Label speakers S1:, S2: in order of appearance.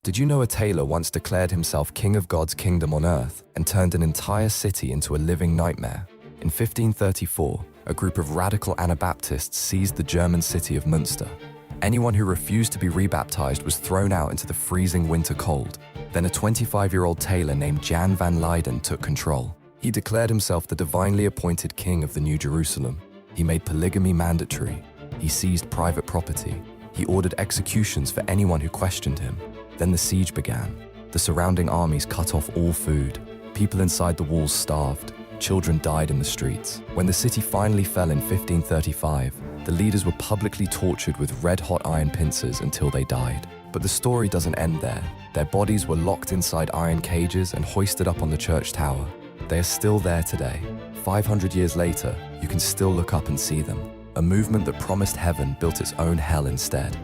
S1: Did you know a tailor once declared himself king of God's kingdom on earth and turned an entire city into a living nightmare? In 1534, a group of radical Anabaptists seized the German city of Münster. Anyone who refused to be rebaptized was thrown out into the freezing winter cold. Then a 25-year-old tailor named Jan van Leyden took control. He declared himself the divinely appointed king of the New Jerusalem. He made polygamy mandatory. He seized private property. He ordered executions for anyone who questioned him. Then the siege began. The surrounding armies cut off all food. People inside the walls starved. Children died in the streets. When the city finally fell in 1535, the leaders were publicly tortured with red-hot iron pincers until they died. But the story doesn't end there. Their bodies were locked inside iron cages and hoisted up on the church tower. They are still there today. 500 years later, you can still look up and see them. A movement that promised heaven built its own hell instead.